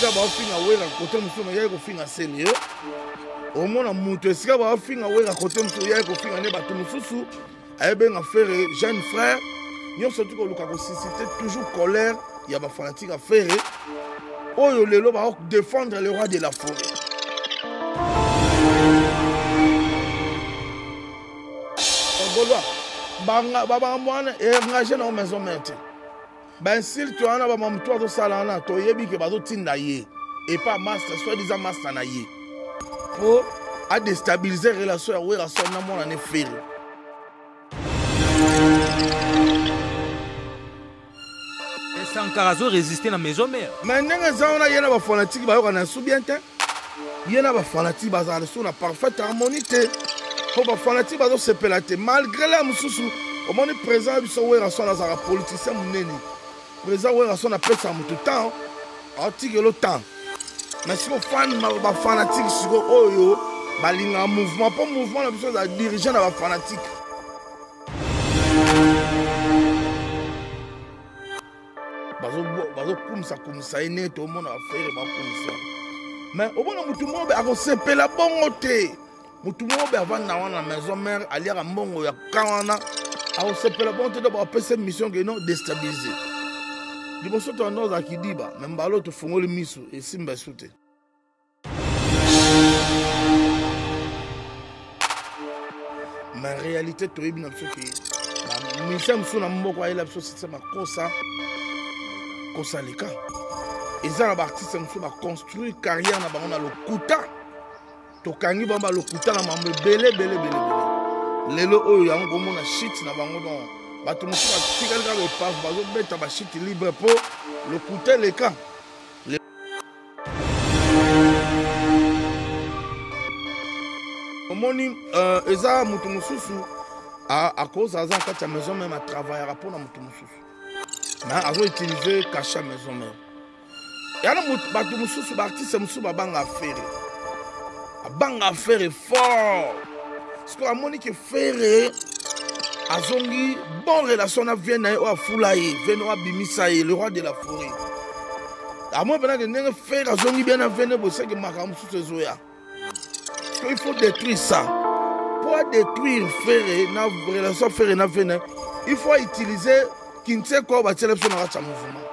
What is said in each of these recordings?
esika baofinga wera kote mosusu na yai kofinga seni yo omona mutu esika baofinga wera kote mosusu yai kofinga ne bato mosusu ayebenga frere jeune frère nyonso ti koluka kosuscite toujours colère ya bafanatique afere oyo lelo baodéfendre le roi de la forêt. Babanga wana engagé na maison mère te bainsulte wana bamamutu azosala wana toyebi ke bazotinda ye et pas master soit disant master na ye po adestabiliser relation ya Werason na mwana ne fere. Sankara azo résister na maison mère mais ndenge eza wana ye na bafanatique bayoka na su bien te ye na bafanatique bazala su na parfaite harmonie te po bafanatique bazosepela te malgré la mosusu omoni président ya biso Werason azala politicien monene président Werason apesa motu temps atikelo temps mais siko fan bafanatique siko oyo balinga mouvement po mouvement na biso ezala dirigé na bafanatique. Bazokumisa ye ne tomona affaire bakumisa mais omona mutu mobe akosepela bongo te mutu mobe avanda wana na maison mère aliaka mbongo ya kawana akosepela bongo te do bapesa mission ke non déstabiliser liboso to ando ozalaki diba me mbala oyo tofungoli miso esimba esu te. Mais réalité toyebi na biso ke bamisien mosusu na mboko ayela biso sise makosa kosalika eza na baartiste mosusu baconstruire carrière na bango na lokuta tokangi bango balokuta na mambo ebele lelo oyo yango komona shit na bango don bato mosusu batikali kaka epave bazobeta bashit libre mpo lokuta eleka omoni eza moto mosusu akoza aza na kati ya maison meme atravaillaka mpo na moto mosusu mais azo utiliser cachet maison mère yana bato mosusu baartiste mosusu babanga affaire fort siko amoni ke fere azongi bon relation na vie na ye oyo afula ye vie na oyo abimisa ye le roi de la forêt amoi penake ndenge fere azongi bien na vie ne boseke makambo mosusu ezoya siko il faut détruire ça pour détruire fere na relation fere na vie na il faut utiliser Kintse ko ba tele biso na kati ya mouvement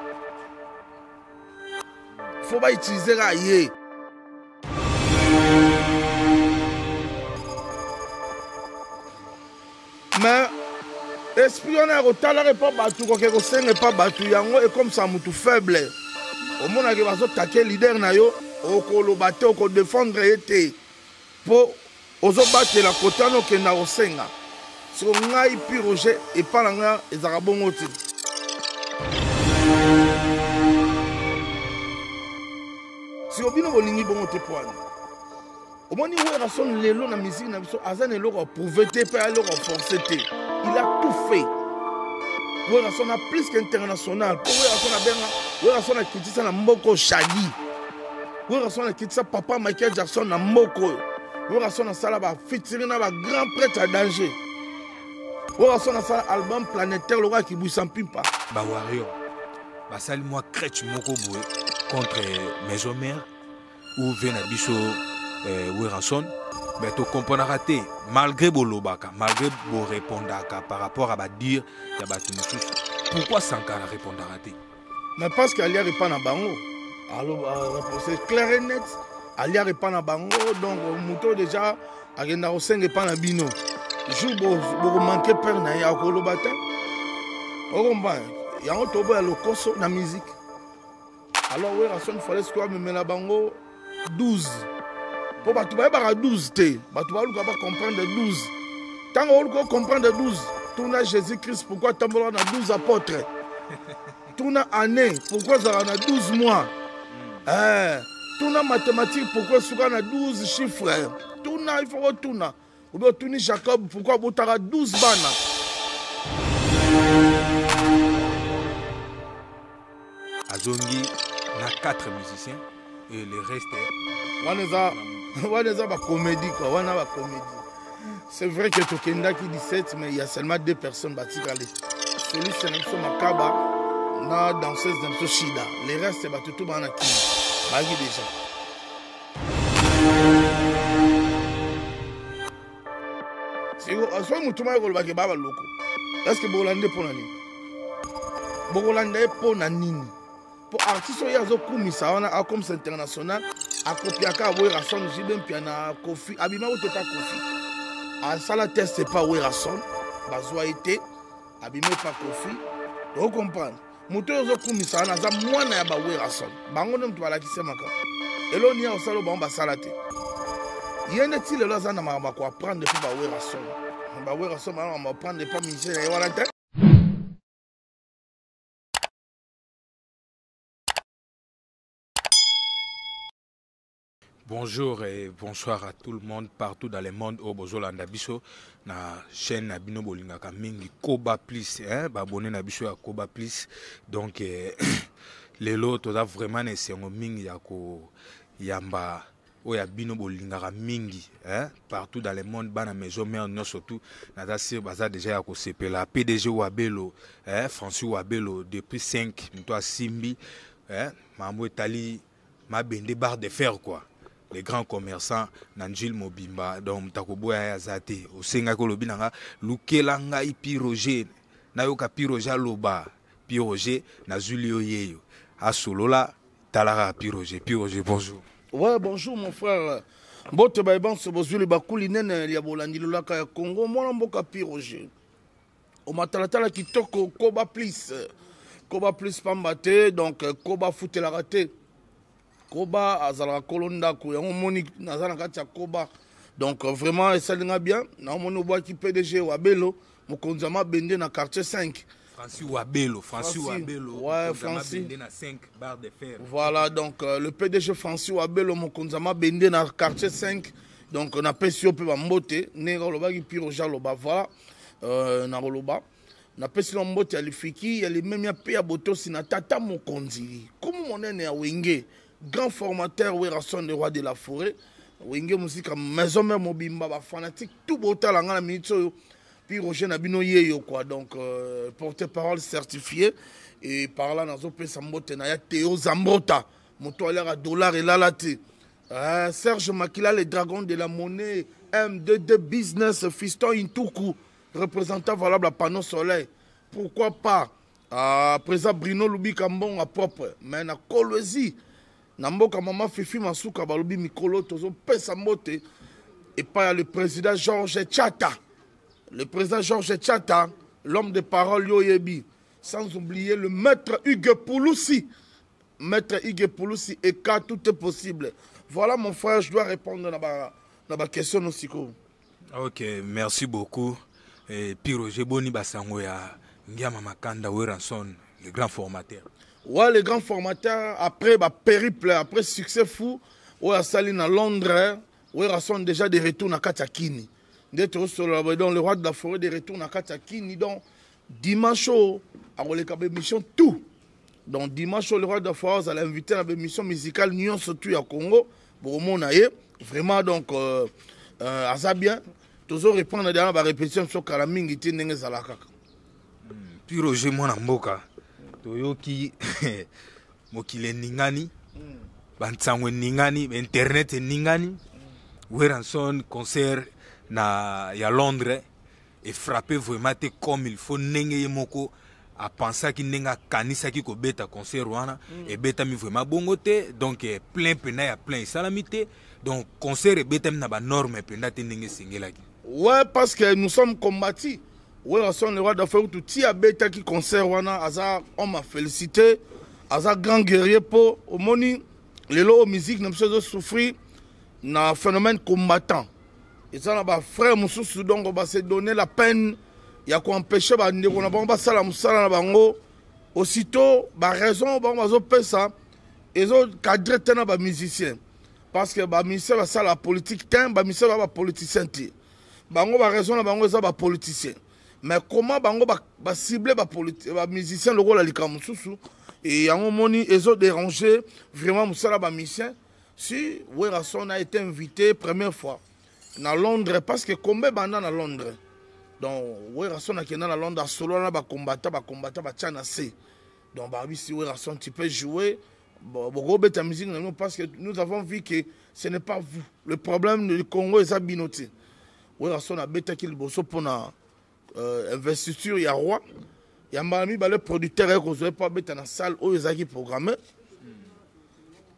faut ba utiliser ka ye mais espionner kotala pas batu koke kosenga pas batu yango et comme ça mutu faible omona ke bazotake leader na yo okoloba te okodéfendre ye te po ozobatela kotano okenda kosenga siko ngai pi roger epa na nga ezaka bongo te siko bino bolingi bongo te po wana omoni Werason lelo na musique na biso aza na eloko aprouve te mpe eloko aforce te il a tout fait Werason a plus qu'international po Werason akitisa na mboko Shaggy Werason akitisa papa Michael Jackson na mboko Werason asala ba featuring na ba grand prêtre à danger Werason asala album planétaire le roi qui bouge sans pipa ba warrior basali moi crèche moko boye contre maison mère ou vena biso Werason mais to comprendra te malgré bolobaka malgré bo répondaka par rapport à ba dire ya batu mususu pourquoi Sankara répondra te mais parce qu'il y a pas na bango alors c'est clair et net il y a pas na bango donc muto déjà agenda ko senga pas na bino jour bo manquer peur na ya ko lobata o komba yango tobo ya lokoso na musique alors Werason fallait ce quoi me la bango 12 pour batu ba 12 te batu ba luka ba comprendre 12 tant on luka comprendre 12 tourna Jésus-Christ pourquoi tambola na 12 apôtres tourna année pourquoi ça na 12 mois tourna mathématique pourquoi suka na 12 chiffres tourna il faut retourner ou bien tourner Jacob pourquoi botara 12 bana azongi na 4 musiciens et le reste wana ba comédie quoi wana ba comédie c'est vrai que tokenda qui 17 mais il y a seulement 2 personnes batikale celui c'est Makaba na danseuse d'Amso Shida les restes ba tout bana ki baki déjà soki motu moko kolobaki baba loko estce bokolanda mpo na nini bokolanda ye mpo na nini mpo artiste oyo azokumisa wana akomisa international akopiaka awerason jibe mpia na kofi abima ute pa kofi asala teste pa werason bazwa ye te abima pa kofi okomprendre moto oyo azokumisa wana aza mwana ya bawerason bango nde moto balakisemaka eloni ya osala bango basala te ye nde ti lelo aza na makambo akoaprendre mpo bawerason bana maprendre pa ministère na ye wana te. Bonjour et bonsoir à tout le monde partout dans le monde au Bozolanda biso na chaîne na bino bolingaka mingi Koba Plus abonné na biso ya Koba Plus donc lelo toza vraiment na sengo mingi ya ko yamba oya bino bolingaka mingi partout dans le monde bana maison mère non surtout na sir baza déjà ya ko sepela PDG Wabelo François Wabelo depuis 5 mto asimbi mambo etali mabende barre de fer quoi. Les grands commerçants Nanjil Mobimba donc mtakoboya ya zate osenga ko lobinanga lukelanga ipi Roger nayoka pi Roger loba pi Roger na Julio yeyo asolola talara pi Roger bonjour. Ouais bonjour mon frère bote ba so bozuli bakuli nene ya bolandi lolaka ya Congo mwana mboka pi Roger o matalatala kitoko Koba Plus pambate donc Koba futela raté Koba azala kolonda ko yango moni nazana kati ya Koba donc vraiment esalinga bien na moni obwa ki PDG Wabelo mokonzama bende na quartier 5 François Wabelo ouais François bende na 5 barre de fer voilà donc le PDG François Wabelo mokonzama bende na quartier 5 donc na pesio pe ba mbote ne loba ki piro jaloba voilà na loba na pesio mbote alifiki yali même ya pe ya botosi na tata mokonzi comme monene ya wenge grand formateur Werason le roi de la forêt wenge musika maison mère mobimba ba fanatique tout botala ngana minute puis Roger Nabino yeyo quoi donc porte-parole certifié et par là nazo pesa mbote na ya Théo Zambota moto alera dollar et lalati Serge Makila le dragon de la monnaie M22 business fiston Intuku représentant valable à panneau soleil pourquoi pas présent Bruno Lubika Mbonga propre mais na Kolwezi Namboka Mama Fifi Masuka Balobi Mikolo Tozo Pesa Mbote et pas le président Georges Tchata. Le président Georges Tchata, l'homme de parole Yoyebi. Sans oublier le maître Hugues Pouloussi. Maître Hugues Pouloussi et car tout est possible. Voilà mon frère, je dois répondre à ma question aussi. Ok, merci beaucoup. Et puis Roger Boni Basango ya Ngiama Makanda Werason, le grand formateur. Ouais, les grands formateurs, après périple, après succès fou, on a sali à Londres, on sont déjà de retour à Katakini. D'être sur le roi de la forêt, de retour à Katakini. Donc, dimanche, on a une mission tout. Donc, dimanche, le roi de la forêt, on a invité à une mission musicale, Nyon surtout à Congo, pour mon aïe. Vraiment, donc, à ça bien, toujours répondre à la répétition sur Kalamingi, Tinenge Zalakaka. Puis Roger Mwanamboka. Toyoki mokile ningani bantangwe ningani internet ningani Werason concert na ya Londres et frappé vraiment comme il faut nenge yemoko a penser ki nenga kanisa ki ko beta concert wana et beta mi vraiment bongote donc plein pena ya plein salamité donc concert et beta na ba norme pena te nenge singelaki ouais parce que nous sommes combattus. Werason le roi d'affaires tout tia beta qui concert wana aza on m'a félicité aza grand guerrier pour au moni les lots musique ne peut souffrir na phénomène combattant et ça ba frère mususu donc on va se donner la peine ya ko empêcher ba ndeko na ba sala musala na bango aussitôt ba raison ba zo pesa et zo cadre tena ba musicien parce que ba musicien ba sala politique ten ba musicien ba politicien ti bango ba raison na bango za ba politicien. Mais comment bango ba cibler ba musicien le rôle alika mususu et yango moni ezo déranger vraiment musala ba musicien si Werason a été invité première fois na Londres parce que combien banda na Londres donc Werason a kena na Londres solo na ba combattant ba chana C donc ba si Werason tu peux jouer Beaucoup de musique parce que nous avons vu que ce n'est pas vous. Le problème du Congo est abinoté. Oui, on a bêta qui le bosso pour la investiture, il y a roi. Il y a le producteur qui n'a pas bêta dans la salle où ils ont programmé.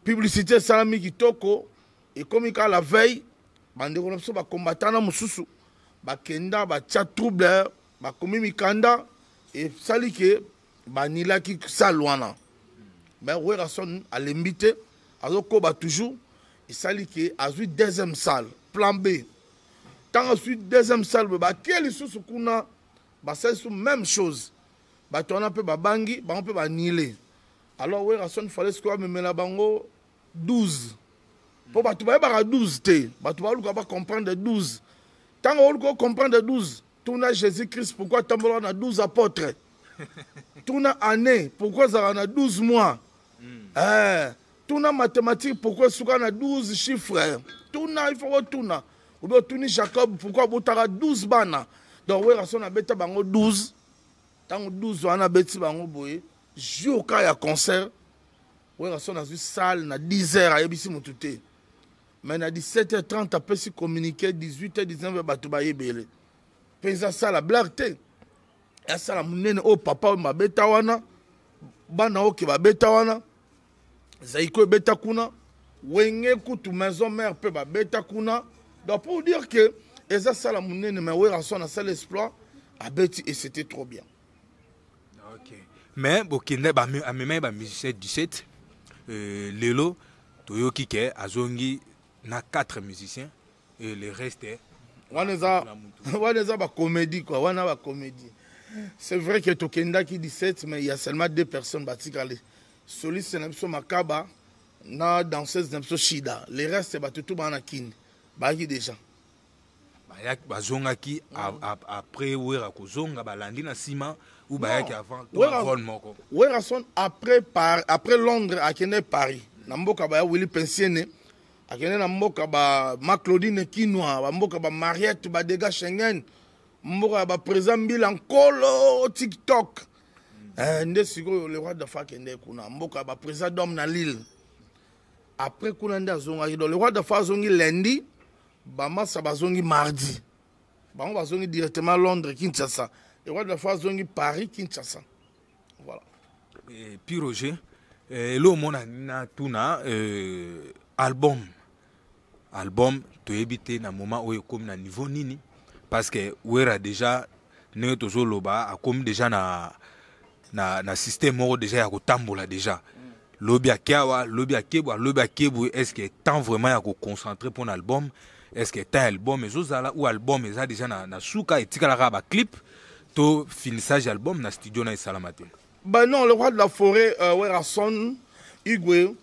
Publicité salami qui toko et comme il y a la veille, bande de combattants na mususu, ba kenda ba tcha trouble, ba komi mikanda et sali que ba nila ki salwana. Ben oui, rason à l'invité, azoko ba toujours et sali que azui deuxième salle, plan B. Tant ensuite deuxième salle, ba quel sous kuna, ba c'est sous même chose. Ba tu on peut ba bangi, ba on peut ba nile. Alors oui, rason fallait ce qu'on me met la bango 12. Pour que tu vas 12, tu vas comprendre 12. Tant que tu comprendre 12, tu as Jésus-Christ, pourquoi tu as 12 apôtres? Tu as année, pourquoi tu as 12 mois? Tu as mathématiques, pourquoi tu as 12 chiffres? Tu as, il faut que tu as. Ou bien tu as Jacob, pourquoi tu as 12 bana? Donc, oui, on a 12. Tant que 12, on a 12. Jour il y a concert. Oui, on a une salle, à 10h, à ici, mais à 17h30, après si communiquer, 18h, 19h, batubaye belé. Puis ça, la blague, et ça, la mounene, oh papa, ma beta wana, bana oki ba beta wana, zaiko beta kuna, wenge kutu maison mère pe ba beta kuna. Donc pour dire que, et ça, la mounene, mais oui, on a ça l'exploit, à beti, et c'était trop bien. Ok. Mais, bokinde, à même, bah, musicien 17, Lelo, Toyoki Ke, Azongi, na 4 musiciens et le reste est. On a ba comédie quoi, on a ba comédie. C'est vrai que Tokenda qui 17 mais il y a seulement 2 personnes batikale. Celui c'est Nepso Makaba, na danseuse Nepso Shida. Le reste c'est tout bana kin. Ba qui déjà. Ba zonga ki après wera ko zonga ba landi na sima ou ba ki avant to rôle moko. Wera son après Londres à Kenya Paris. Na mboka ba Willy Pensiene. Akene na mboka ba Maclodine Kinwa, ba mboka ba Mariette ba Dega Schengen, mboka ba président Mbila Nkolo TikTok. Nde siko le roi de fa kende kuna mboka ba président d'homme na Lille. Après kuna nda zonga le roi de fa zongi lundi, ba massa ba zongi mardi. Ba on va zongi directement Londres Kinshasa. Le roi de fa zongi Paris Kinshasa. Voilà. Et puis Roger, lo mona na tuna album to éviter na moment où comme na niveau nini parce que ouera déjà ne tozo loba a comme déjà na système moro déjà ya kotambola déjà lobby akawa lobby akebu est-ce que temps vraiment ya ko concentrer pour l'album est-ce que ta album ezozala ou album eza déjà na suka etikala ka ba clip to finissage album na studio na salamate bah non le roi de la forêt ouera son igwe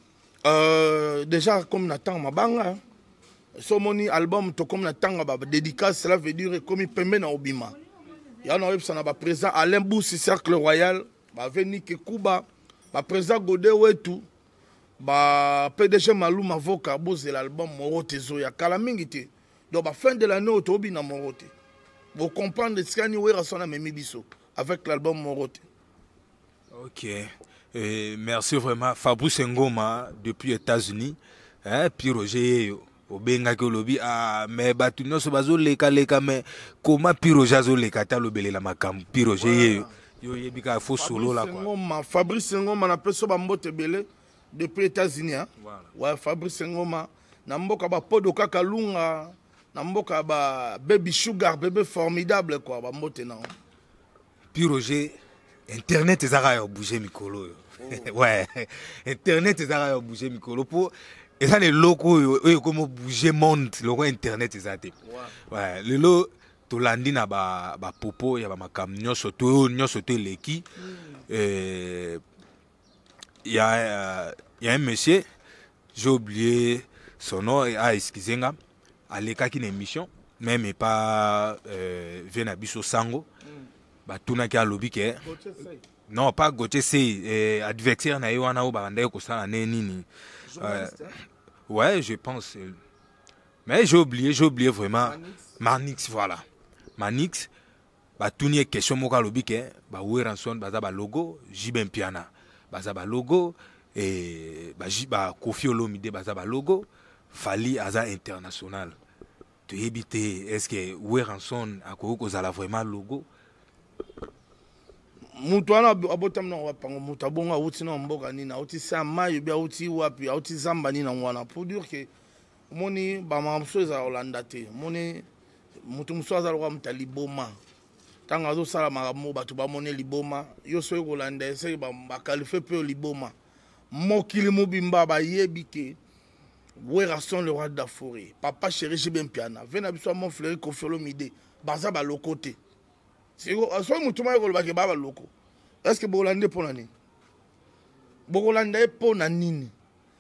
déjà comme Nathan Mabanga, so moni album to comme Nathan ba dédicace cela veut dire comme il permet na obima. Ya na ça na ba présent Alain Boussi Cercle Royal, ba veni ke Kuba, ba présent Godé Wetu, ba PDG Malou Mavoka boze l'album Morote zo ya kala mingité. Donc ba fin de l'année au tobi na Morote. Vous comprendre ce qu'il y a son ami biso avec l'album Morote. OK. Merci vraiment Fabrice Ngoma depuis les États-Unis. Puis Roger au benga ke lobi mais batu nyonso bazoleka mais comment puis Roger azoleka ta lobelela makambo puis Roger yo yebika fo solo là quoi. Ngoma Fabrice Ngoma na peso ba mbote belé depuis les États-Unis Voilà. Ouais Fabrice Ngoma na mboka ba podo kaka lunga na mboka ba baby sugar bébé formidable quoi ba mbote na. Puis Roger internet ezaka yo bouger mikolo yo. Ouais, internet ezaka yo bouger mikolo pour et ça les locaux eux comme bouger monde le internet ezate. Ouais, le lo to landi na ba popo ya ba makam nyoso to leki il y a un monsieur j'ai oublié son nom excusez-moi aleka ki na émission même pas vient à biso sango ba tuna ki alobi ke non pas Gauthier c'est adversaire na wana o ba ndeko sala nini ouais je pense mais j'ai oublié vraiment Manix voilà Manix ba tuni question moka lobi ke ba Weranson ba za ba logo Jibem Piana ba za ba logo et ba Kofi Olomide baza ba logo Fally aza international to éviter est-ce que Weranson akoko zala vraiment logo mutu wana abotam na wapango mutu abonga auti na mboka nini auti sa mayo bia auti wapi auti zamba nini wana pour dire que moni ba mamso za Holanda te moni mutu muso za lokwa mta liboma tanga zo sala makambo batu ba moni liboma yo so Holanda se ba qualifier pe liboma mokili mobimba ba yebike Weranson le roi de la forêt papa chéri Jibem Piana vena biso mon fleury Kofi Olomide baza ba lokote si so mutu ma ko ba ke baba loko est-ce que Bolande pour nani Bolande pour nani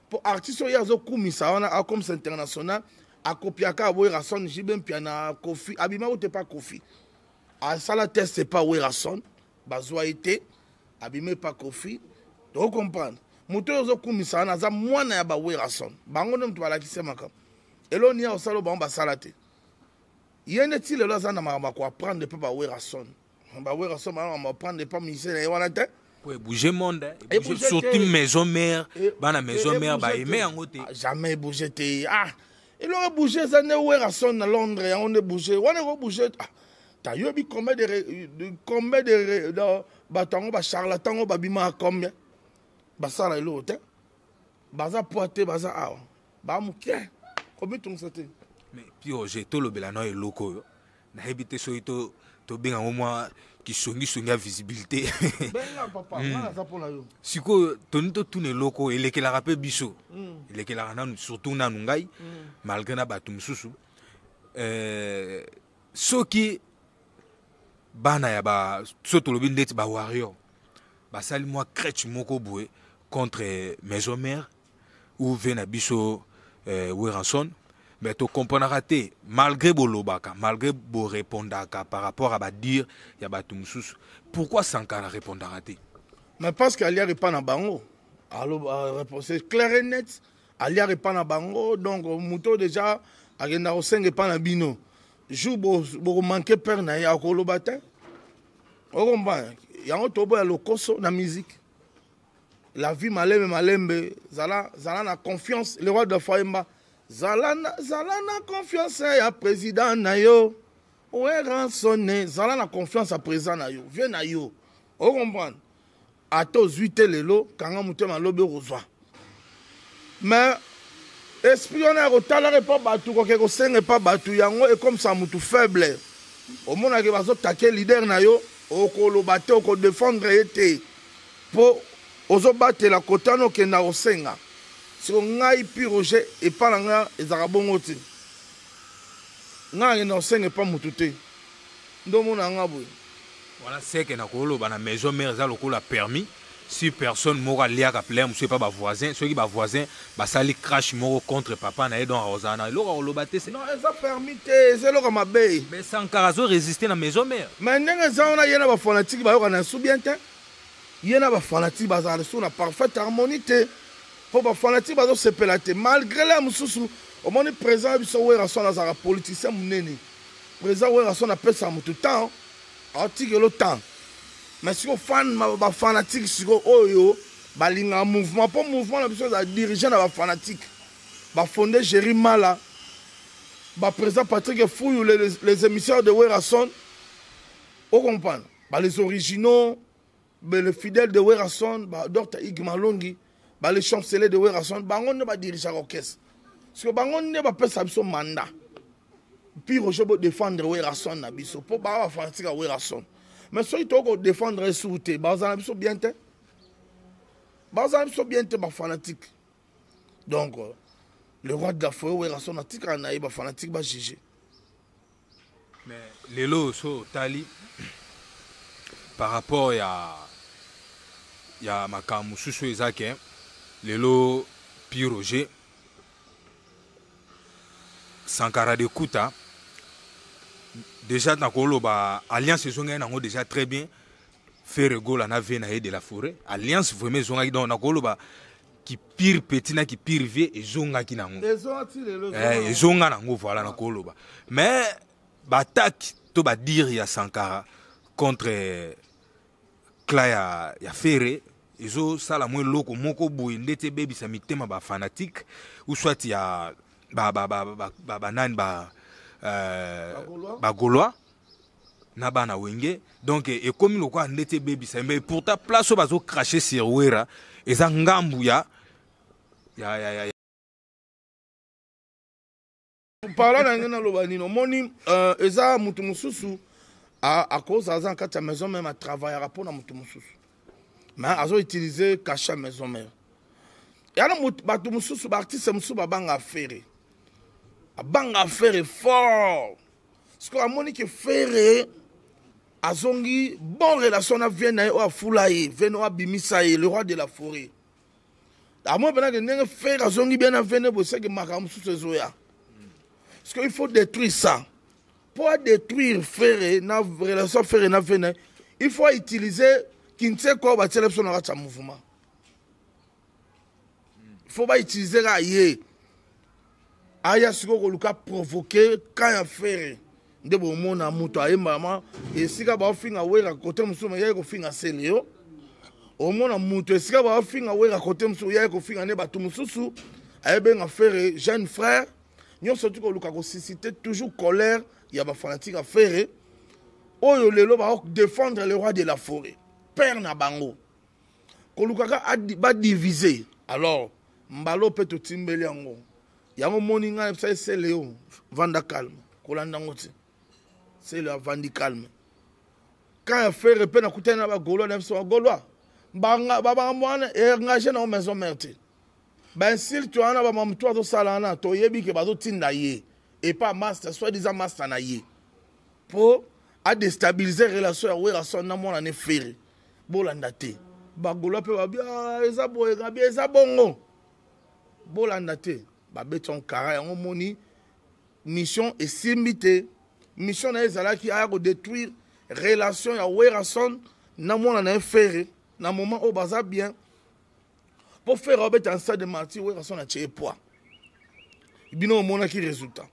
pour artiste ya zo kumisa wana a comme international a kopiaka Weranson Jibem Piana Kofi abima ou te pas Kofi a sala test c'est pas Weranson bazwa été abime pas Kofi donc comprendre mutu zo kumisa wana za mwana ya ba Weranson bango ndo mtu balakise makam eloni ya osalo ba sala te yene ti lelo za na makama ko apprendre pas ba Weranson on va prendre pas ministère et voilà ouais bouger monde surtout maison mère bana maison mère ba aimer en côté jamais bouger te ah il aurait bougé ça ne Weranson à Londres on est bougé on est bougé ta yobi combien de batango ba charlatan ba bima combien ba sala l'autre baza poité baza ah ba muké combien tout ça mais puis j'ai tout le belano et loko na habité soito to benga moi qui songi à visibilité benga papa mana ça pour la yo siko tonito tune loko elekela rapé biso elekela na surtout na ngai malgré na batu mususu soki bana ya ba soto lobi ndeti ba warrior ba sali moi crèche moko boue contre maison mère ou vena biso Weranson mais tu comprendras malgré bolobaka malgré bo répondaka par rapport à ba dire ya ba tumsusu pourquoi Sankara répondra te mais parce qu'Alia répond na bango alors réponse claire et net Alia répond na bango donc muto déjà agenda o senge pa na bino jour bo manquer père na ya ko lobata o comprend yango tobo ya lokoso na musique la vie malembe zala na confiance le roi de Faemba Zalana confiance à président Nayo. Weranson Zalana confiance à président Nayo. Viens Nayo. On comprend. À tous 8 lelo quand on monte dans l'obé rosoir. Mais espionner au talent pas battu quoi que c'est pas battu yango et comme ça mutu faible. Au monde a que bazo taquer leader Nayo au ko battre au ko défendre été pour ozo battre la kotano ke na osenga. Si on a eu Roger et pas l'anga et Zarabongo, n'a rien enseigne pas moutouté. Donc mon angabou. Voilà, c'est que na maison mère za loko la permis. Si personne m'aura lié à plaire, monsieur pas voisin, ceux qui ba voisin, ba sali crash moro contre papa na don Rosana. Loro lo baté c'est. Non, ça permis c'est loro mabe. Mais Sankara zo résister na maison mère. Mais ndenge za on a yena ba fanatique ba yo na soubiente. Yena ba fanatique ba za na parfaite harmonie. Pour les fanatiques, malgré la moussou, au moins le président de Weranson a un politicien mouneni. Le président Weranson appelle ça tout le temps, article le temps. Mais si on fan ma fanatique, si on oyo, balinga mouvement, pas mouvement, la personne a dirigé la fanatique, ba fondé Jerry Mala, ba président Patrick Fouillou, les émissaires de Weranson, on comprend, les originaux, les fidèles de Weranson, Dr. Igmalongi. Les chanceliers de Weranson, bangon ne va diriger l'orchestre. Parce que bangon ne va pas faire son mandat. Puis je veux défendre Weranson na biso pour ba fanatique à Weranson. Mais si tu veux défendre souté, bazan biso bien te. Bazan biso bien te ba fanatique. Donc le roi de la forêt Weranson a tika na ba fanatique ba juger. Mais lelo so tali par rapport ya makamu susu ezake lelo Roger Sankara de Kuta déjà na koloba alliance zonga na ngo déjà très bien faire gola na vena de la forêt alliance vraiment zonga donc na koloba qui pire petit na qui pire vieux et zonga ki nango et zonga nango voilà na koloba mais batak to ba dire ya Sankara contre Claya ya Ferré ezo sala mwe loko moko boye ndete bebisa mitema ba fanatique ou soit ya nani ba Gaulois na bana wenge donc ekomi lokwa ndete bebisa mais pourtant place bazo cracher sur Wera eza ngambu ya parla na ngena lobanino moni eza mutu mususu à cause aza kati ya maison même à travailler rapport na mutu mususu mais azo utiliser cacha maison mère yana mutu batu mususu ba artiste mususu babanga affaire abanga affaire fort parce que amoni que faire azongi bon relation na vienne o afulaye vienne o abimisaye le roi de la forêt amoni bena que ndenge faire azongi bien na vienne bo c'est que makamu mususu ezoya parce qu'il faut détruire ça. Pour détruire faire na relation faire na vienne, il faut utiliser qui ne sait quoi ba téléphone na mouvement. Il faut pas utiliser la yé. Aya siko ko luka provoquer quand ya faire. Nde bo mona muto ay mama et sika ba finga wera côté musuma ya ko finga seleo. O mona muto sika ba finga wera côté musu ya ko finga ne batu mususu ay ben affaire jeune frère. Nous surtout que nous susciter toujours colère, il y a des fanatiques à faire. Oh, le va défendre le roi de la forêt. Père Nabango. Kolukaka a divisé. Alors, Mbalo peut tout timbele ango. Yango moninga c'est Léo. Vanda calme. Kolandangote. C'est le Vandi calme. Quand il fait repère na kutena ba Gaulois na so Gaulois. Baba mwana et engagé dans maison merte. Ben si tu as un mamtou de salana, tu as dit que bazo tinda ye et pas master, soit disant master na ye pour déstabiliser relation avec relation na mon ane faire. Bolandate. Bagola pe ba bien eza boye gabi eza bongo. Bolandate. Ba beton kara en moni mission et simbité. Mission na ezala ki a ko détruire relation ya relation na mon ane faire. Na moment au baza bien. Pour faire un stade de martyr, où est-ce qu'on a tué poids? Il y a un résultat.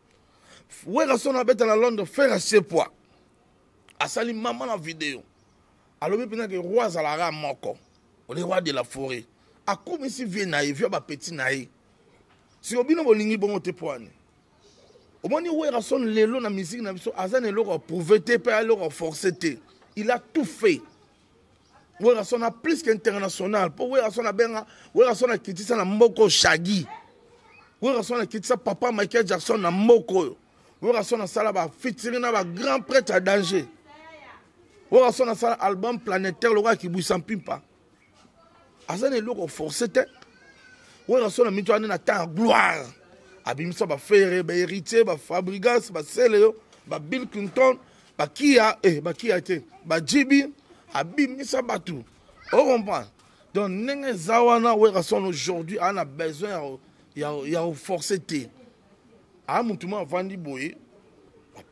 Où est-ce qu'on a fait à Londres faire acheter poids? A sali maman la vidéo. Alors, il y a un roi Zalara Moko, le roi de la forêt. A comme si vient naïf, il y a un petit naïf. Si on a un lingi bon te poids. Au moins, où est-ce qu'on a la musique, Azan est là pour voter, pour forcer. Il a tout fait. Oui, on a plus qu'international. Pour oui, on a bien, oui, on a quitté ça na Moko Shaggy. Oui, on a quitté ça papa Michael Jackson na Moko. Oui, on a ça là-bas featuring na grand prêtre à danger. Oui, on a ça album planétaire le roi qui bouge sans pimpa. Azan est lourd forcé. Oui, on a mis toi na temps gloire. Abimisa ba faire, ba héritier, ba Fabregas, ba Celeo, ba Bill Clinton, ba Kia, ba Kia été, ba Jibi. Abimisa Batou. On comprend. Donc, Nenge Zawana, aujourd'hui, on a besoin de forcer. A Moutouma Vandi Boye,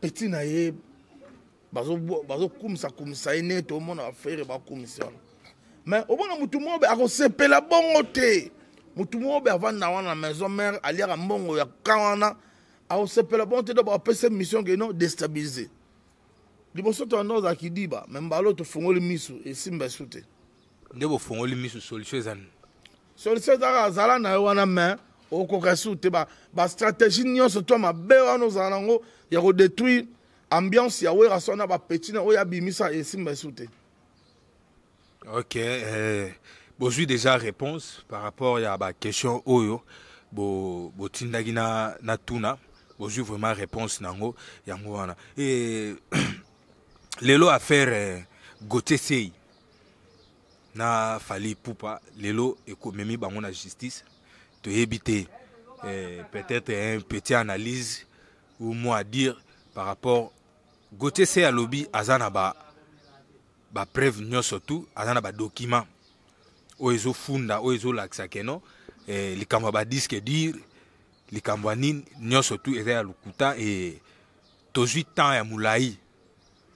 petit naïe, bazo kumsa kumsa, et tout le monde a fait la commission. Mais au moment où Moutouma a sepé la bonne côté, Moutouma a vendu dans la maison mère, à l'ère à Mongo, à Kawana, a sepé la bonne côté de cette mission qui est déstabilisée. Liboso to ndo za kidiba membalo to fongoli misu esimba sute ndebo fongoli misu solution ezana solution za zala na wana me okoka sute ba stratégie nyonso to mabe wana zala ngo ya ko détruire ambiance ya wera sona ba petit na oya bimisa esimba sute. OK, bozui déjà réponse par rapport à la question oyo bo tindagi na tuna bozui vraiment réponse nango yango wana et lelo affaire Gauthier Sey na Fally Ipupa lelo économie bango na justice to éviter peut-être un petit analyse ou moi à dire par rapport Gauthier Sey à lobby azana ba preuve nyonso tout azana ba document oezo funda oezo laksa keno likambo ba disque dire likambo nini nyonso tout eza ya lukuta et tozwi temps ya mulai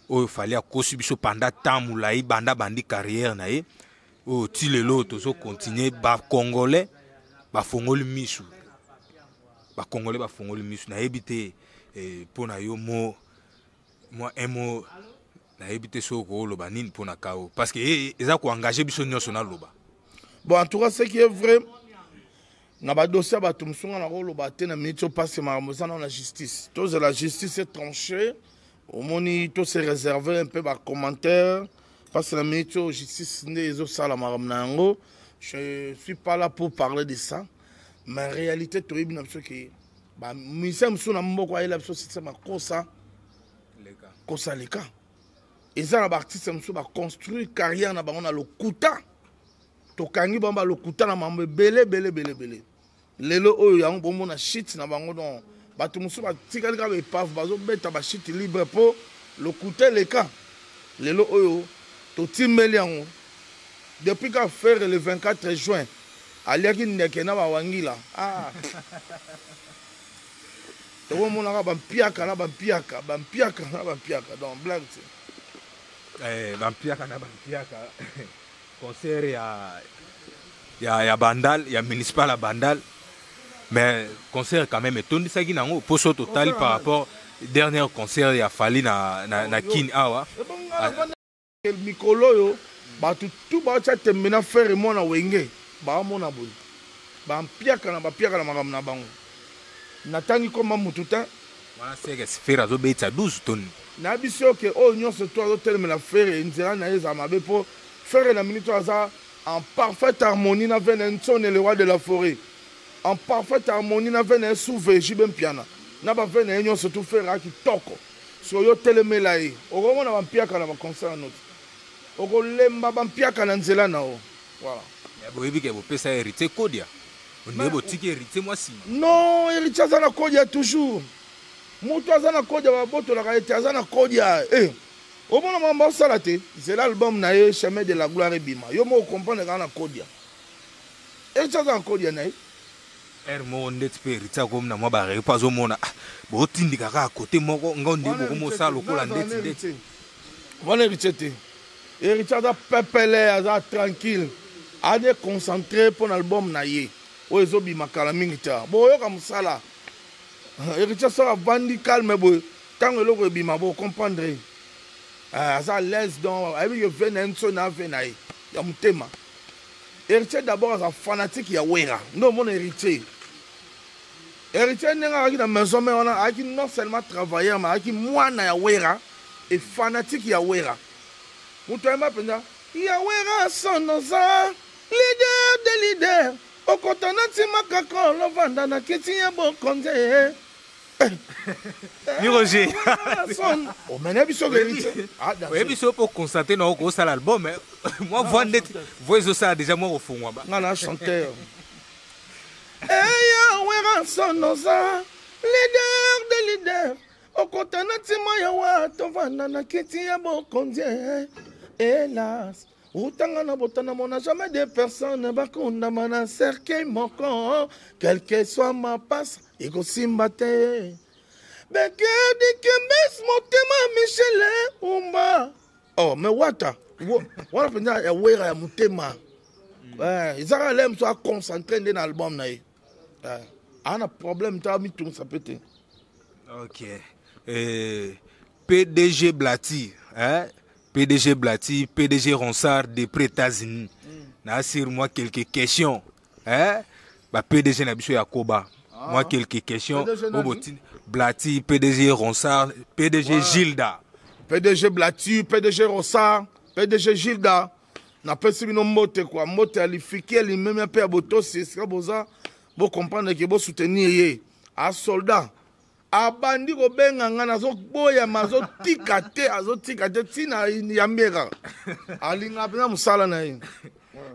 il fallait akosi pendant temps moulai banda bandi carrière na ye o ti lelo tozo continuer ba congolais ba fongoli misu na ebité pour na yo moi un mot na ebité so ko loba nini pour na kao parce que eza ko engager biso nyonso na loba Bon, en tout cas, ce qui est vrai, na ba dossier ba tumsunga na rolo ba tena minute passe maramosana na justice. Tous la justice est tranchée. Au moni tout se réserver un peu par commentaire parce que la minute justice n'est ça la maramnango. Je suis pas là pour parler de ça, mais en réalité tout ibina parce que ba misem suna mboko ile parce que c'est ma kosa les cas. Et ça la artiste mso ba construire carrière na bango na lokuta. Tokangi bamba lokuta na mambe belé. Lelo oyo yango bombo na shit na bango don bato musu ba tikali ka be paf bazo beta ba shit libre po lokuta les cas. Lelo oyo to timeli yango depuis qu'a faire le 24 juin aliaki ndeke na ba wangila to mona ka bampiaka na bampiaka donc blague bampiaka na bampiaka concert ya Bandal, il y a municipal à Bandal, mais concert quand même étonné ça qui n'a pas pour total par rapport au dernier concert il y a fallu na kin awa el mikolo yo ba tout ba cha temena faire mo na wenge ba mo na boli ba mpiaka na makam na bango natani koma mututa wana sege sfera zo beta 12 tonnes na biso ke o nyonso to zo telemela faire nzela na eza mabe po faire na minute aza en parfaite harmonie avec Nelson et le roi de la forêt. En parfaite harmonie avec un souvé, Jibem Piana. N'a pas fait un surtout faire qui toko. Sur yo telemelaï. Au moment où on a un piaka dans le concert à notre. Au lemba un piaka dans Nzela nao. Voilà. Vous avez vu que vous pouvez ça hériter Kodia. On est beau ticket hériter moi si. Non, hériter ça na Kodia toujours. Moutou azana Kodia va boto la réalité azana Kodia. Eh. Au moment où c'est l'album nae Chemin de la gloire et bima. Yo mo comprendre kana Kodia. Et ça en Kodia nae. Mo ndeti pe rita comme na mo ba repa zo mona. Bo tindika ka côté moko ngondi bo mo sa lokola ndeti. Voilà Richete. Et Richard a pepele aza tranquille. A de concentré pour l'album nae. O ezo bima kala mingi ta. Bo yo ka musala. Et Richard sera bandi calme bo. Tant que lo bima bo comprendre. À l'aise donc avec le Venenso na venaï ya mutema héritier d'abord un fanatique ya wera non mon héritier n'est pas maison mais on a non seulement travailleur mais qui mwana ya wera et fanatique ya wera mutema penda ya wera sonoza leader de leader au kontanati makako lo vanda na kiti ya bokonze Ni Roger. Oh, mais oui, pour constater non ça l'album mais moi voix ça déjà moi au fond moi. On a chanteur. Eh wera sonoza leader de leader. Au kontanati mayawa to vanda na kiti ya bokonze. Hélas, utanga na botana mona jamais de personnes bakunda mana cercueil moko quel que soit ma passe ego simbate beke dikembes motema Michel umba oh mais wata wana penda ya wera ya motema izaka lem so concentré dans l'album na ana problème ta mi tout ça pété. OK. PDG Blati hein PDG Blati, PDG Ronsard des États-Unis. Na sur moi quelques questions. Hein? Bah PDG Nabiso Yakoba. Moi quelques questions. Blati, PDG Ronsard, PDG Gilda. PDG Blati, PDG Ronsard, PDG Gilda. Na pesi bino mote quoi, mote alifié li même peu boto c'est ça boza. Bo comprendre que bo soutenir yé. A soldat. Abandi ko benga ngana zo boya mazo tikate azotikate tina yambeka alinga pena musala na yi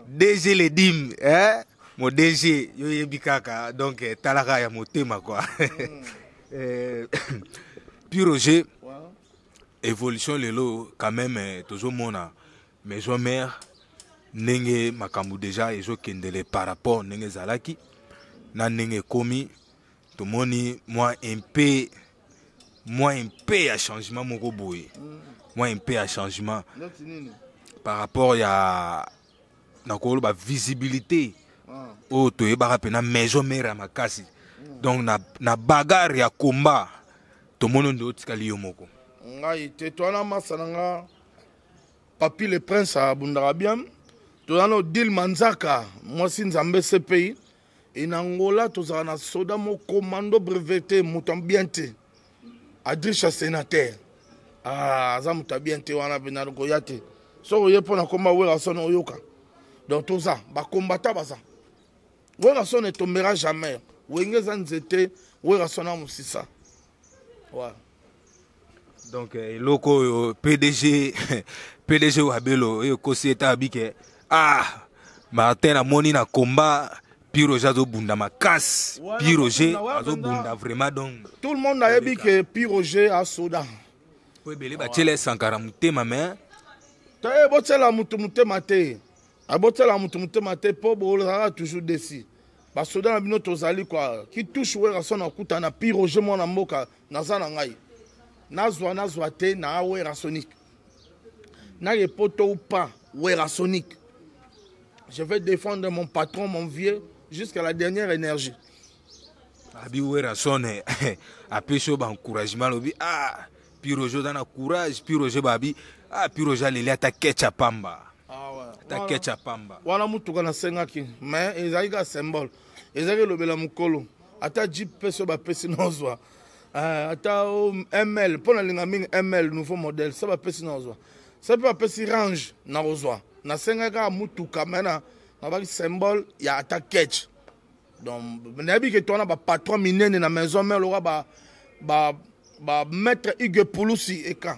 DG le dim hein mo DG yo yebikaka donc talaka ya motema quoi. Puis Roger évolution lelo quand même toujours mona maison mère nenge makambu déjà ezo kendele par rapport nenge zalaki na nenge komi tout moni moi un peu à changement mon boy moi un peu à changement par rapport à la visibilité oh to e ba pena maison mère makasi donc na bagarre ya combat tout monde ndo tikali yo moko ngai te to na masananga papi le prince a bundara bien tozala na Dil Manzaka mwasi Nzambe CPI et na Angola tozala na soda mo commando breveté moto bien te Adricha sénateur aza moto bien te wana bena ko yate so oye pona komba wera son oyoka donc toza ba combattant baza wera son ne tombera jamais wenge za nzete wera son na musisa ouais. Donc loko PDG PDG wabelo yo kosieta abike Martin a moni na combat Piroge azo bunda makasi Piroge azo bunda vraiment donc tout le monde a dit que Piroge a soda po ebele batiele Sankara mutema mais taye botela mutu mutema te abotela mutu mutema te po bolaka toujours desi ba soda na bino tozali quoi qui touche wera son akuta na Piroge mona mboka naza na ngai nazwa te na wera sonique na repoto ou pas wera sonique je vais défendre mon patron mon vieux jusqu'à la dernière énergie abi wera sonne apesho ba encouragement lobi Piroge dans courage Piroge babi Piroge aleli ata kecha pamba ta kecha pamba wana mutuka na sengaki mais ezalika symbole ezalika lobela mukolo ata jeep peso ba pesi nozwa ata ML pona linga mingi ML nouveau modèle ça ba pesi nozwa ça peut pesi range na ozwa na sengaka mutuka mena na ba symbole ya ata ketch donc nabi ke tona ba patron minene na maison mère lora ba maître Hugues Pouloussi et quand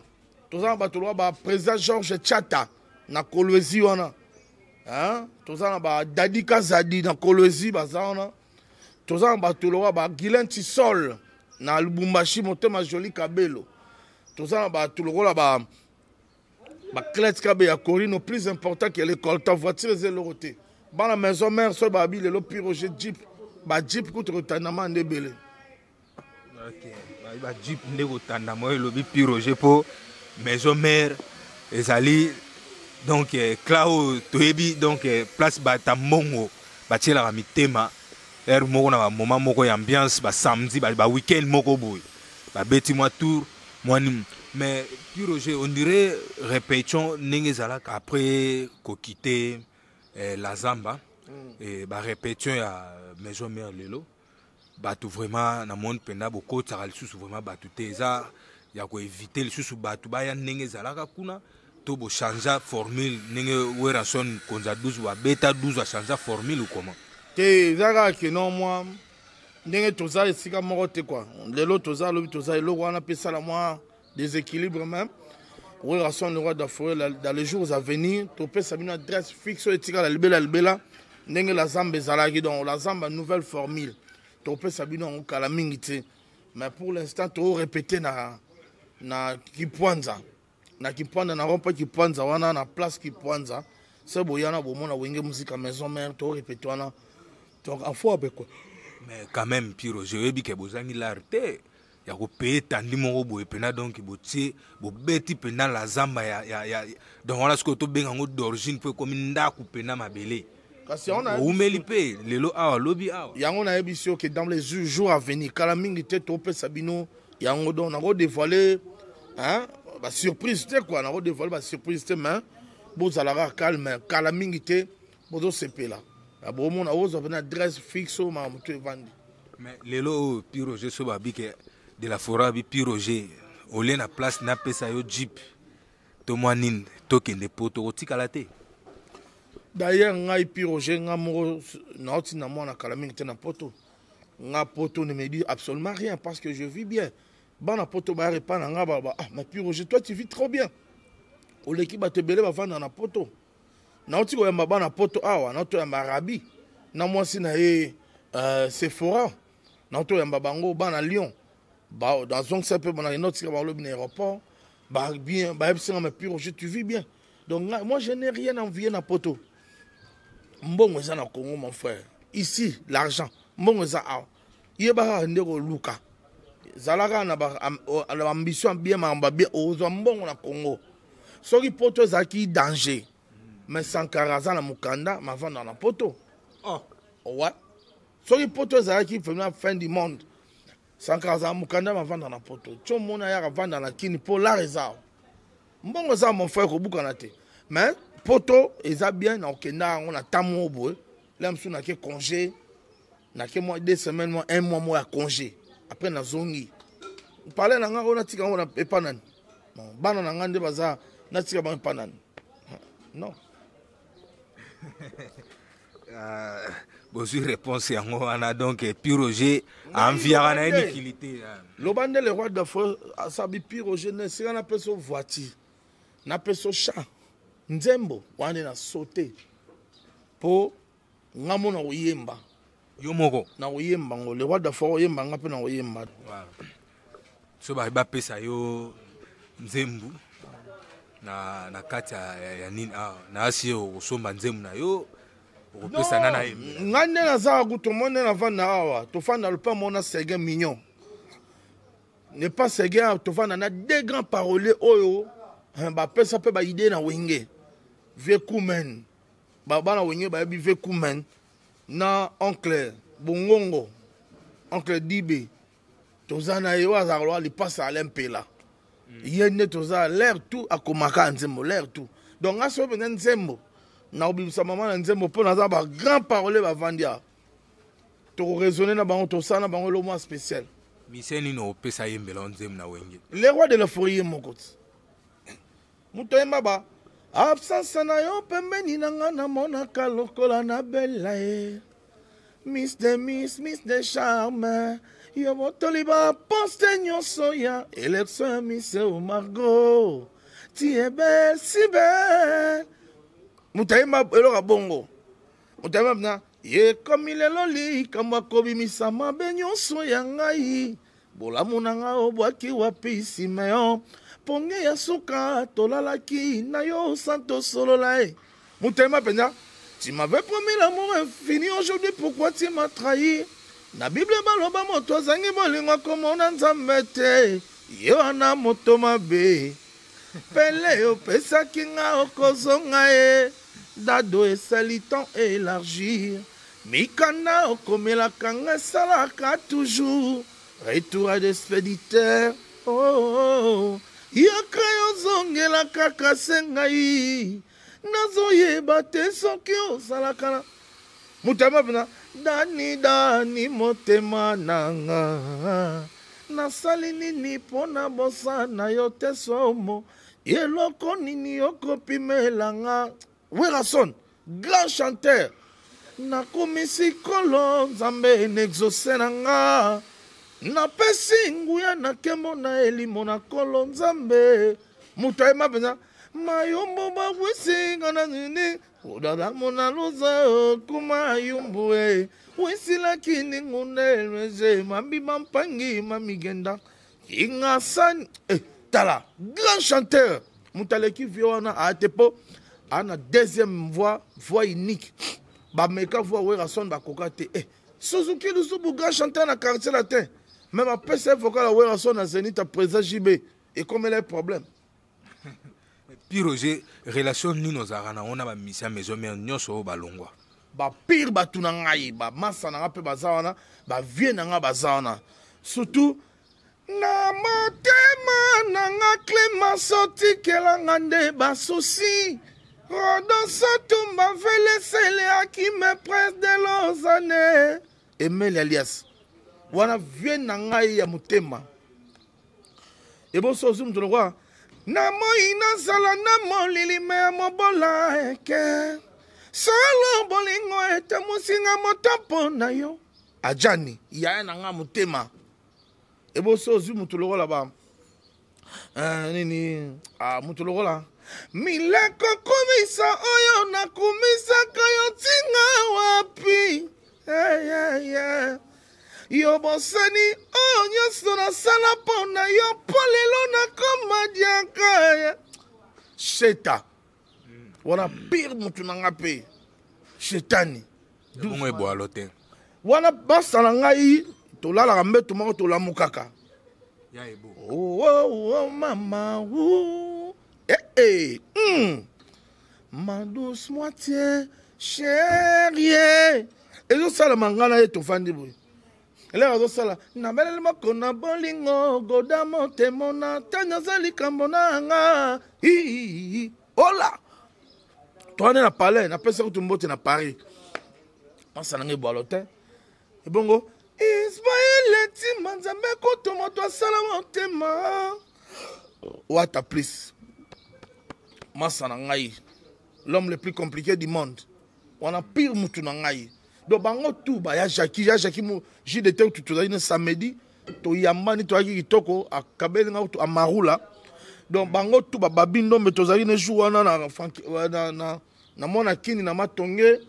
tozana ba tolwa ba président Georges Tchata na Kolwezi wana tozana ba Dadi Kazadi na Kolwezi bazana tozana ba tolwa ba Guilain Tissol na Lubumbashi motema joli Kabelo tozana ba tolwa ba Clet Kabe ya Corino plus important que l'école ta voiture zéloroté ba la maison mère so ba bi le Piroge Jeep ba Jeep contre tanama ndebele. OK ba Jeep ndeko tandamo lobi Piroge po maison mère ezali donc Clau toyebi donc place bata mongo batiela mitema moko na moment moko ya ambiance ba samedi ba weekend moko boy ba beti moi tour moi mais Piroge on dirait répétition nengezala après ko quitter la Zamba et ba répétition ya maison mère lelo ba tout vraiment na monde penda boko tsara lisusu vraiment ba tout eza ya ko éviter lisusu ba tout ba ya nengezala ka kuna to bo changer formule nenge wera son konza 12 wa beta 12 a changer formule ou comment te zaka ke non moi ndenge toza esika moko te quoi lelo toza lobi toza eloko wana pesa la moi déséquilibre même wera son le roi d'Afrique dans les jours à venir to pesa une adresse fixe etika la libela ndenge la Zamba ezalaki donc la Zamba nouvelle formule to pesa bino kala mingi te mais pour l'instant to répéter na Kipwanza na Kipwanda na rompa Kipwanza wana na place Kipwanza c'est boyana bomona wenge musique à maison mère to répéter wana donc en fois avec quoi mais quand même Piroge yebi ke bozangi l'arte ya ko payer tandi moko boye pena donc botie bo beti pena la Zamba ya donc on a ce que to benga ngo d'origine peut comme ndaku pena mabele kasi on a umelipe lelo awa lobby awa yango na ebisio que dans les jours à venir kala mingi te to pesa bino yango donc na ko dévoiler ba surprise te quoi na ko dévoiler ba surprise te mais bozalaka calme kala mingi te bozo sepela bon on a une adresse fixe au mamutu vandi mais lelo Piroge so ba bike de la forêt bi Piroge ole na place na pesa yo jeep to mwanin to kende poto otikala te d'ailleurs ngai Piroge nga moko na oti na mwana kala mingi te na poto nga poto ne me dit absolument rien parce que je vis bien bana poto ba repa na nga ba mais Piroge toi tu vis trop bien oleki ba te belé ba vanda na poto na oti ko yamba bana poto awa na to yamba Arabi na mwasi na ye Sephora na to yamba bango bana Lyon ba dans un peu bana noti ba lobi na aéroport ba bien ba ebsinga mais Piroge tu vis bien donc moi je n'ai rien envié na poto mbongo za na Congo mon frère ici l'argent mbongo za awa yeba ndeko luka zalaka na ba ambition bien mamba bien ozo mbongo na Congo soki poto zaki danger mais Sankara za na mukanda ma vendre na poto ouais soki poto zaki vraiment fin du monde Sankara za mukanda ma vendre na poto tcho mona ya vendre na kini pour la réserve mbongo za mon frère ko buka na te mais poto eza bien na okenda on a tamo boy là m'sou na ke congé na ke moi 2 semaines moi 1 mois moi à congé après na zongi parler na nga on a tika on a epanani bon bana na nga nde baza na tika ba epanani non. Bonjour réponse yango ana donc Piroger enviara na utilité lobande le roi d'Afrique asabi Piroger ne sika na peso voiture na peso chat nzembo wane na sauter po ngamo na oyemba yo moko na oyemba ngo le roi d'Afrique oyemba nga pe na oyemba so ba pesa yo nzembu na kati ya nini na asio osomba nzembu na yo okopesa nana ye ngande na za ku to monde na vanda awa to fanda le pas mona Séguin mignon ne pas Séguin to fanda na deux grands paroliers oyo ba pesa pe ba idée na wenge vieux Koumen baba na wenge ba bi vieux Koumen na oncle Bongongo oncle Dibé tozana yo azarwa li passe à l'impela yene toza l'air tout akomaka nzembo l'air tout donc aso be nzembo na obimisa mama na nzembo po na za ba grand parole ba vandia to raisonner na bango to sana bango lo moins spécial miseni no pesa yembela nzembo na wenge le roi de la forêt mokoti muto yemba ba absence na yo pembeni na nga na mona kalokola na bella miss de charme yo motoliba poste nyonso ya élection miss o Margot tu es belle si belle mutayemba eloka bongo mutayemba na ye komi lelo likambo akobimisa mabe nyonso ya ngai bolamu na nga obwaki wapi nsima yo ponge ya suka tolalaki na yo santo solola mutayemba mpenza tu m'avais promis l'amour infini aujourd'hui pourquoi tu m'as trahi na Bible baloba moto azangi bolingo komona nzambe te yo ana moto mabe pele opesaki nga okozonga ye dado esali temps élargir mikanda okomelaka nga esalaka toujours retour à d'expéditeur yoka yozongelaka kase ngai nazoyeba te soki osalaka na mutema pena dani motema nanga nasali nini pona bosana yo te somo eloko nini okopimelanga Werason grand chanteur nakomisi kolo nzambe nexauce nanga napesi nguya na kembo na elimo na kolo nzambe mutu ayema mpenza mayombo babwisinga na nini odala mona luza kuma yumbu wisilaki ningunelweze mambima mpangi mamigenda ingasani tala grand chanteur mutaleki vio wana atepo ana deuxième voix unique bameka voix Werason bakoka te Suzuki lusubu grand chanteur na quartier latin même après c'est vocal Werason na Zénith à présent JB et comme il a problème Piroger relation nino zarana ona ba misia maison mère nyonso balongwa ba pire batu na ngai ba masa na pe bazawana ba vie na nga bazawana surtout na motema na nga Clémence otikelanga nde basusi dans sotumba velesele aki me presse de lozane Emile alias wana vie na ngai ya motema ebo sozu mtu kwa na moi nazala na molili me mobola eke solo bolingo ete musinga motopo na yo ajani ya na nga motema ebo sozu mtu lokola ba nini mtu lokola mileko kumisa oyo na kumisa kayo tinga wapi yo bosani oyo nyonso nasala mpo na yo mpo lelo nakomadiaka sheta wana pire mutu na nga mpe shetani bongo ebwalo te wana basala ngai tolalaka mbeto moko tolamukaka ya ebo mama ma douce moitié chérie ezosala mangana ye tofandi boye eleka azosala nabeleli moko na bolingo goda motema na ntango aza likambo na nga ola Toi, on est à Palais, on appelle ça que tu es à Paris. On s'en est boalotin. Et bongo. Ismaël, Timanzambe, Kotomo, toi, Salamantema. What a please. Massanangaï. L'homme le plus compliqué du monde. On a pire moutounangaï. Donc, bango tout, bah, ya Jackie, j'ai des temps où tu as samedi. To yambani to aki kitoko a kabeli nga a marula. Donc bango tout ba babindo me tozali ne jour na mona kini na matonge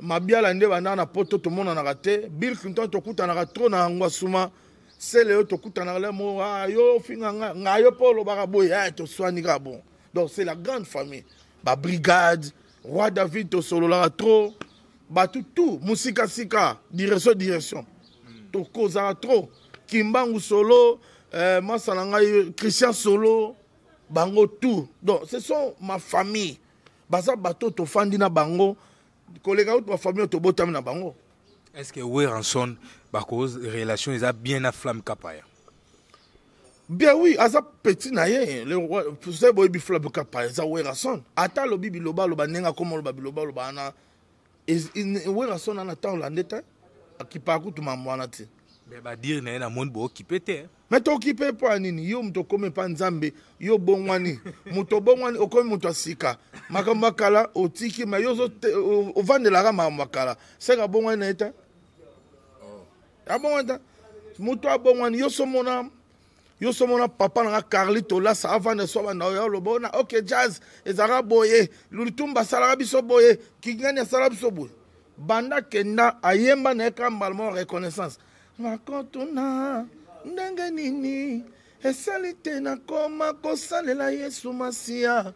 mabiala nde bana na poto to mona na raté Bill Clinton to kuta na trop na ngwasuma sele to kuta na le mo yo finga nga yo polo baka boy to swani ka bon. Donc c'est la grande famille ba brigade roi David to solo la trop ba tout musika sika direction to kozala trop Kimbangu solo Masanangai Christian solo bango tout. Donc ce sont ma famille. Basa bato to fandi na bango collègue ou ma famille to botam na bango. Est-ce que Weranson ba cause relation ils a bien à flamme kapaya? Bien oui, asa petit na ye le roi c'est boy bi flamme kapaya ça Weranson. Ata lo bibi loba loba nenga comme loba biloba loba na Weranson na temps la ndeta akipaku tu mamwana ti. Mais bah dire na na monde bo occupé te. Mais to occupé pas nini yo mto comme pa nzambe yo bongwani muto bongwani okomi muto asika makamba kala otiki ma yo zo ovandela ka makala seka bongwani na eta abongwani muto abongwani yo somona papa na Carlito la sa avande so bana yo lo bona OK jazz ezara boye lutumba sala biso boye kingani sala biso boye banda kenda ayemba na kambalmo reconnaissance makotuna ndenge nini esalite na koma kosalela Yesu Masia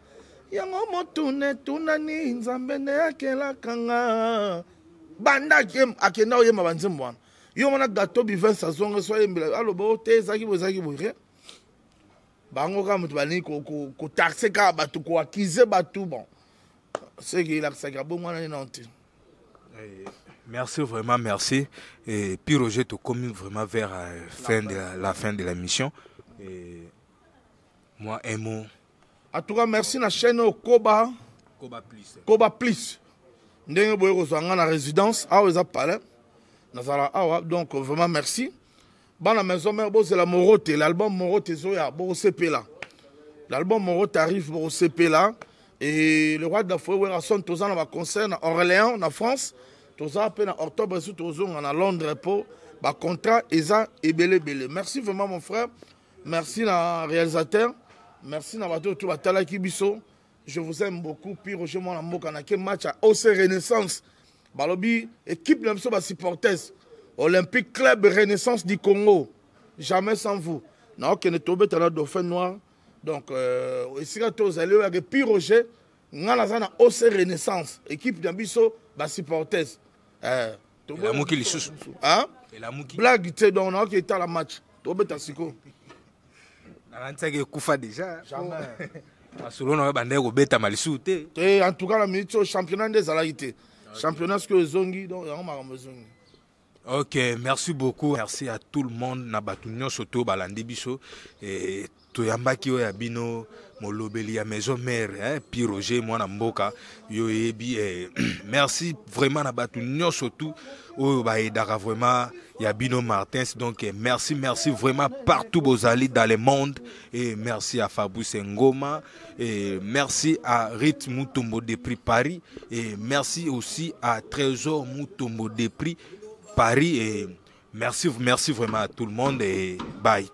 yango motune tunani nzambe ne akelaka nga banda kem akenda oyema banzembo wana yo mona gato bivin sazonga so yembela alobo te zaki boye bango ka mutu bani ko taxer ka batu ko accuser batu bon c'est que il a ça bon mwana nante. Merci, vraiment merci. Et puis Roger, tu commis vraiment vers la fin de la mission. Et moi, un mot. En tout cas, merci à la chaîne Koba. Koba Plus. Ndenge boye kozanga na résidence. Ah, ils a parlé. Donc, vraiment merci. Dans la maison mère, c'est la Morote. L'album Morote, Zoya, CP là. L'album Morote arrive pour CP là. Et le roi d'Afrique, Weranson, tous en va concert à Orléans, en France. Tous en octobre, tous en à Londres pour le contrat Eza et Belé. Merci vraiment mon frère. Merci à réalisateur. Merci à tout le Tala Kibiso. Je vous aime beaucoup. Puis Roger Monamoka na quel match à OC Renaissance. Balobi équipe de supporters. Olympique Club Renaissance du Congo. Jamais sans vous. Na aucun tombé dans le dauphin noir. Donc ici tous allez avec Puis Roger ngana zana OC Renaissance équipe d'ambiso ba supporters. La muki li susu. Hein? Et la muki. Blague tu donc na qui est à la match. Tombé ta siko. Na ntsake kufa déjà. Jamais. Selon nous bande ko beta malisu te. En tout cas la minute au championnat des alalités. Championnat ce que zongi donc on m'a zongi. Ok, merci beaucoup. Merci à tout le monde. Nabatunyo soto balandi biso et toyambaki oya bino molobeli ya maison mère puis Roger mwana mboka yo yebi merci vraiment nabatunyo soto oyo ba edaka vraiment ya bino Martins donc merci vraiment partout bozali dans le monde et merci à Fabrice Ngoma et merci à Rit Mutombo de Prix Paris et merci aussi à Trésor Mutombo de Prix Paris et merci vraiment à tout le monde et bye.